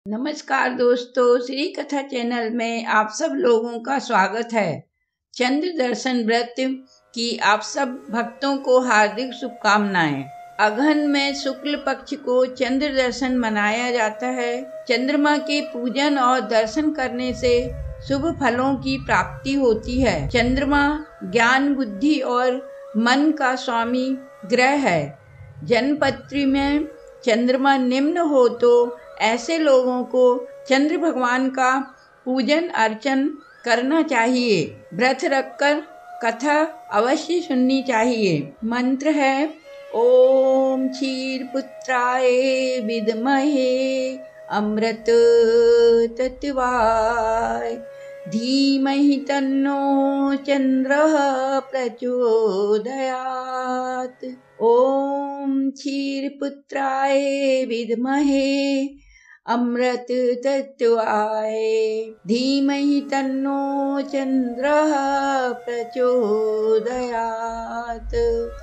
नमस्कार दोस्तों, श्री कथा चैनल में आप सब लोगों का स्वागत है। चंद्र दर्शन व्रत की आप सब भक्तों को हार्दिक शुभकामनाएं। अगहन में शुक्ल पक्ष को चंद्र दर्शन मनाया जाता है। चंद्रमा के पूजन और दर्शन करने से शुभ फलों की प्राप्ति होती है। चंद्रमा ज्ञान, बुद्धि और मन का स्वामी ग्रह है। जन्मपत्री में चंद्रमा निम्न हो तो ऐसे लोगों को चंद्र भगवान का पूजन अर्चन करना चाहिए। व्रत रखकर कथा अवश्य सुननी चाहिए। मंत्र है ओम क्षीर पुत्राय विद्महे अमृत तत्वाय धीमहि तन्नो चंद्रः प्रचोदयात्। ओम क्षीर पुत्राय विद्महे अमृत तत्वाय धीमहि तन्नो चंद्रः प्रचोदयात्।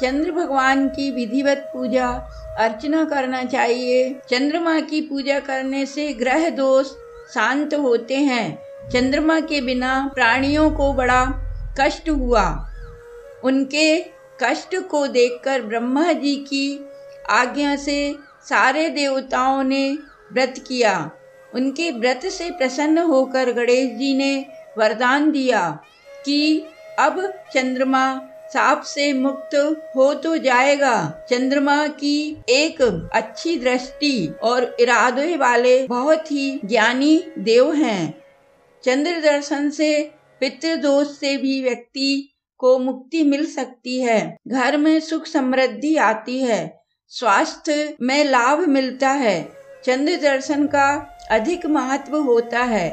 चंद्र भगवान की विधिवत पूजा अर्चना करना चाहिए। चंद्रमा की पूजा करने से ग्रह दोष शांत होते हैं। चंद्रमा के बिना प्राणियों को बड़ा कष्ट हुआ। उनके कष्ट को देखकर ब्रह्मा जी की आज्ञा से सारे देवताओं ने व्रत किया। उनके व्रत से प्रसन्न होकर गणेश जी ने वरदान दिया कि अब चंद्रमा शाप से मुक्त हो तो जाएगा। चंद्रमा की एक अच्छी दृष्टि और इरादे वाले बहुत ही ज्ञानी देव हैं। चंद्र दर्शन से पितृदोष से भी व्यक्ति को मुक्ति मिल सकती है। घर में सुख समृद्धि आती है। स्वास्थ्य में लाभ मिलता है। चंद्र दर्शन का अधिक महत्व होता है।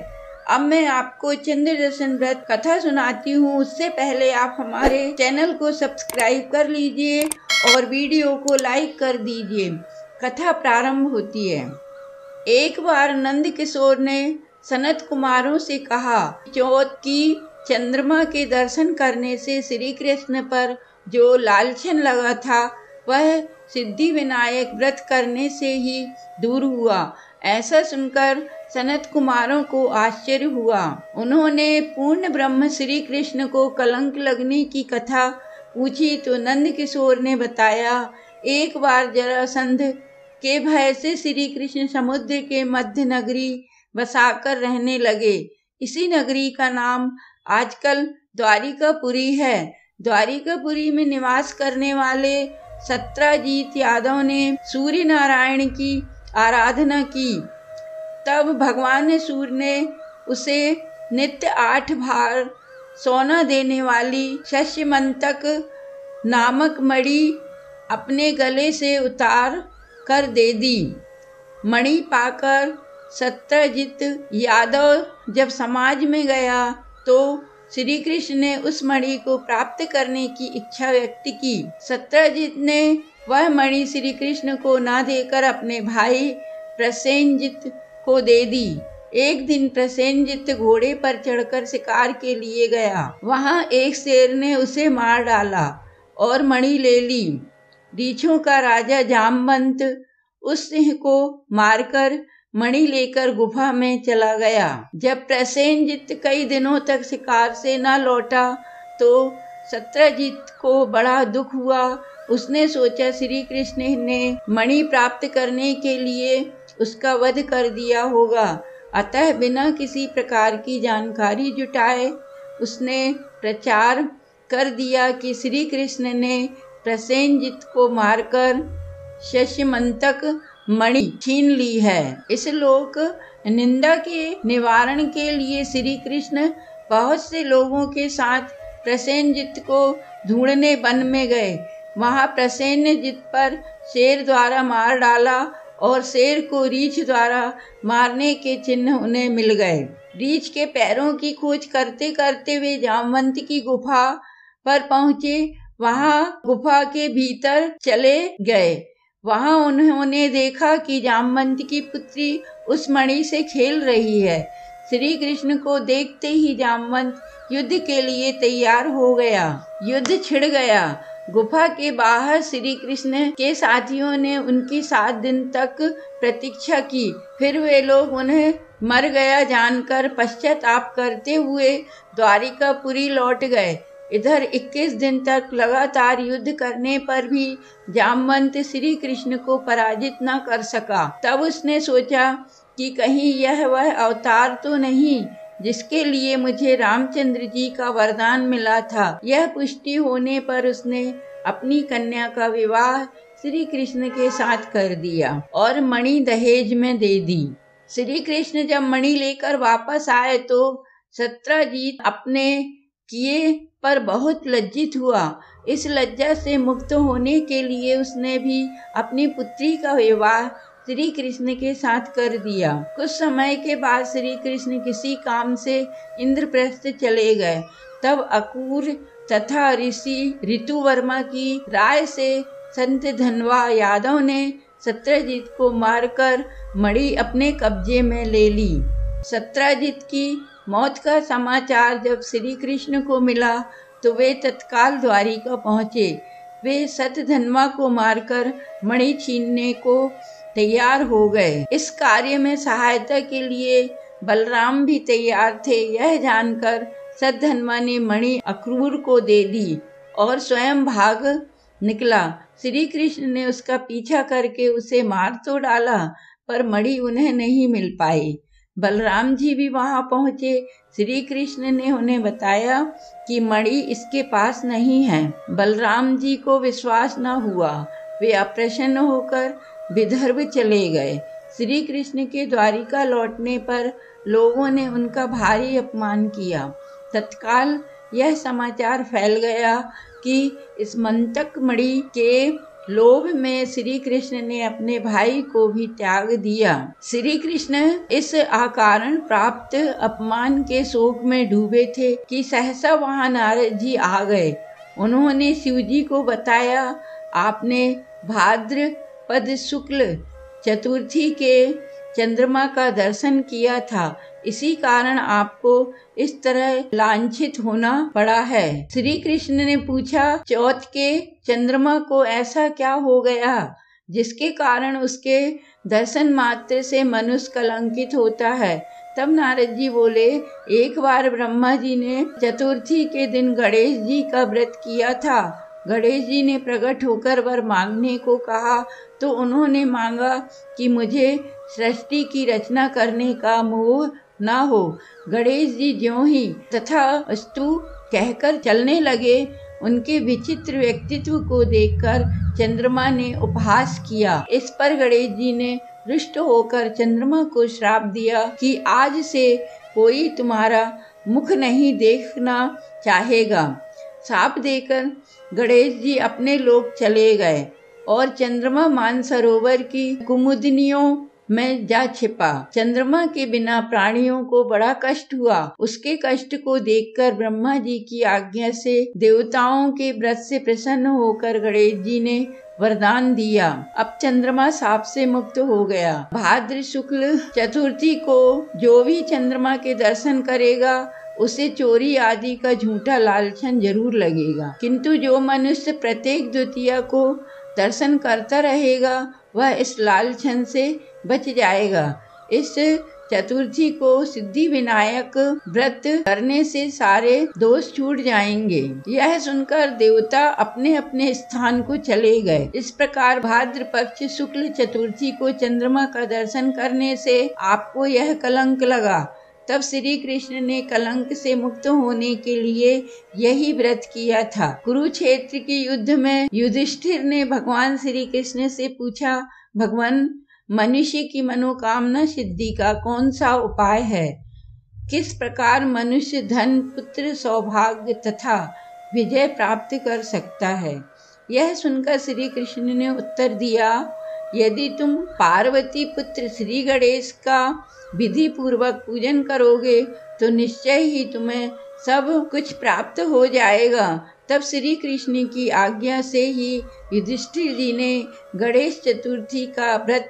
अब मैं आपको चंद्र दर्शन व्रत कथा सुनाती हूँ। उससे पहले आप हमारे चैनल को सब्सक्राइब कर लीजिए और वीडियो को लाइक कर दीजिए। कथा प्रारंभ होती है। एक बार नंद किशोर ने सनत कुमारों से कहा, चौथ की चंद्रमा के दर्शन करने से श्री कृष्ण पर जो लालचन लगा था वह सिद्धि विनायक व्रत करने से ही दूर हुआ। ऐसा सुनकर सनत कुमारों को आश्चर्य हुआ। उन्होंने पूर्ण ब्रह्म श्री कृष्ण को कलंक लगने की कथा पूछी तो नंद किशोर ने बताया, एक बार जरासंध के भय से श्री कृष्ण समुद्र के मध्य नगरी बसाकर रहने लगे। इसी नगरी का नाम आजकल द्वारिकापुरी है। द्वारिकापुरी में निवास करने वाले सत्राजीत यादव ने सूर्य नारायण की आराधना की। तब भगवान सूर्य ने उसे नित्य 8 भार सोना देने वाली शस्यमंतक नामक मणि अपने गले से उतार कर दे दी। मणि पाकर सत्यजित यादव जब समाज में गया तो श्री कृष्ण ने उस मणि को प्राप्त करने की इच्छा व्यक्त की। सत्यजित ने वह मणि श्री कृष्ण को न देकर अपने भाई प्रसेनजित को दे दी। एक दिन प्रसेनजित घोड़े पर चढ़कर शिकार के लिए गया। वहां एक शेर ने उसे मार डाला और मणि ले ली। रीछों का राजा जामवंत उस सिंह को मारकर मणि लेकर गुफा में चला गया। जब प्रसेनजित कई दिनों तक शिकार से न लौटा तो सत्यजित को बड़ा दुख हुआ। उसने सोचा श्री कृष्ण ने मणि प्राप्त करने के लिए उसका वध कर दिया होगा। अतः बिना किसी प्रकार की जानकारी जुटाए उसने प्रचार कर दिया कि श्री कृष्ण ने प्रसेनजित को मारकर शस्यमंतक मणि छीन ली है। इस लोक निंदा के निवारण के लिए श्री कृष्ण बहुत से लोगों के साथ प्रसेनजित को ढूंढने वन में गए। वहां प्रसेनजित पर शेर द्वारा मार डाला और शेर को रीछ द्वारा मारने के चिन्ह उन्हें मिल गए। रीछ के पैरों की खोज करते करते वे जामवंत की गुफा पर पहुंचे। वहां गुफा के भीतर चले गए। वहां उन्होंने देखा कि जामवंत की पुत्री उस मणि से खेल रही है। श्री कृष्ण को देखते ही जामवंत युद्ध के लिए तैयार हो गया। युद्ध छिड़ गया। गुफा के बाहर श्री कृष्ण के साथियों ने उनकी 7 दिन तक प्रतीक्षा की। फिर वे लोग उन्हें मर गया जानकर पश्चाताप करते हुए द्वारिकापुरी लौट गए। इधर 21 दिन तक लगातार युद्ध करने पर भी जामवंत श्री कृष्ण को पराजित न कर सका। तब उसने सोचा कि कहीं यह वह अवतार तो नहीं जिसके लिए मुझे रामचंद्र जी का वरदान मिला था। यह पुष्टि होने पर उसने अपनी कन्या का विवाह श्री कृष्ण के साथ कर दिया और मणि दहेज में दे दी। श्री कृष्ण जब मणि लेकर वापस आए तो सत्यजीत अपने किए पर बहुत लज्जित हुआ। इस लज्जा से मुक्त होने के लिए उसने भी अपनी पुत्री का विवाह श्री कृष्ण के साथ कर दिया। कुछ समय के बाद श्री कृष्ण किसी काम से इंद्रप्रस्थ चले गए। तब अक्रूर तथा ऋषि ऋतुवर्मा की राय से संत धनवा यादव ने सत्यजीत को मारकर मणि अपने कब्जे में ले ली। सत्यजीत की मौत का समाचार जब श्री कृष्ण को मिला तो वे तत्काल द्वारिका पहुँचे। वे सतधन्वा को मारकर मणि छीनने को तैयार हो गए। इस कार्य में सहायता के लिए बलराम भी तैयार थे। यह जानकर सतधन्वा ने मणि अक्रूर को दे दी और स्वयं भाग निकला। श्री कृष्ण ने उसका पीछा करके उसे मार तो डाला पर मणि उन्हें नहीं मिल पाई। बलराम जी भी वहां पहुंचे। श्री कृष्ण ने उन्हें बताया कि मणि इसके पास नहीं है। बलराम जी को विश्वास न हुआ। वे अप्रसन्न होकर विदर्भ चले गए। श्री कृष्ण के द्वारिका लौटने पर लोगों ने उनका भारी अपमान किया। तत्काल यह समाचार फैल गया कि इस मंतक मणि के लोभ में श्री कृष्ण ने अपने भाई को भी त्याग दिया। श्री कृष्ण इस अकारण प्राप्त अपमान के शोक में डूबे थे कि सहसा वहां नारद जी आ गए। उन्होंने शिव जी को बताया, आपने भाद्रपद शुक्ल चतुर्थी के चंद्रमा का दर्शन किया था, इसी कारण आपको इस तरह लांछित होना पड़ा है। श्री कृष्ण ने पूछा, चौथ के चंद्रमा को ऐसा क्या हो गया जिसके कारण उसके दर्शन मात्र से मनुष्य कलंकित होता है। तब नारद जी बोले, एक बार ब्रह्मा जी ने चतुर्थी के दिन गणेश जी का व्रत किया था। गणेश जी ने प्रकट होकर वर मांगने को कहा तो उन्होंने मांगा कि मुझे सृष्टि की रचना करने का मोह न हो। गणेश जी ज्यों ही तथास्तु कहकर चलने लगे। उनके विचित्र व्यक्तित्व को देखकर चंद्रमा ने उपहास किया। इस पर गणेश जी ने रुष्ट होकर चंद्रमा को श्राप दिया कि आज से कोई तुम्हारा मुख नहीं देखना चाहेगा। श्राप देकर गणेश जी अपने लोक चले गए और चंद्रमा मानसरोवर की कुमुदनियों में जा छिपा। चंद्रमा के बिना प्राणियों को बड़ा कष्ट हुआ। उसके कष्ट को देखकर ब्रह्मा जी की आज्ञा से देवताओं के व्रत से प्रसन्न होकर गणेश जी ने वरदान दिया। अब चंद्रमा शाप से मुक्त हो गया। भाद्र शुक्ल चतुर्थी को जो भी चंद्रमा के दर्शन करेगा उसे चोरी आदि का झूठा लालचन जरूर लगेगा, किंतु जो मनुष्य प्रत्येक द्वितीया को दर्शन करता रहेगा वह इस लालचन से बच जाएगा। इस चतुर्थी को सिद्धि विनायक व्रत करने से सारे दोष छूट जाएंगे। यह सुनकर देवता अपने अपने स्थान को चले गए। इस प्रकार भाद्र पक्ष शुक्ल चतुर्थी को चंद्रमा का दर्शन करने से आपको यह कलंक लगा। तब श्री कृष्ण ने कलंक से मुक्त होने के लिए यही व्रत किया था। कुरुक्षेत्र के युद्ध में युधिष्ठिर ने भगवान श्री कृष्ण से पूछा, भगवान, मनुष्य की मनोकामना सिद्धि का कौन सा उपाय है? किस प्रकार मनुष्य धन, पुत्र, सौभाग्य तथा विजय प्राप्त कर सकता है? यह सुनकर श्री कृष्ण ने उत्तर दिया, यदि तुम पार्वती पुत्र श्री गणेश का विधि पूर्वक पूजन करोगे तो निश्चय ही तुम्हें सब कुछ प्राप्त हो जाएगा। तब श्री कृष्ण की आज्ञा से ही युधिष्ठिर जी ने गणेश चतुर्थी का व्रत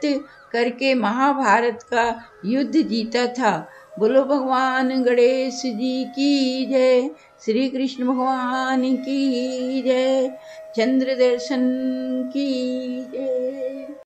करके महाभारत का युद्ध जीता था। बोलो भगवान गणेश जी की जय। श्री कृष्ण भगवान की जय। चंद्र दर्शन की जय।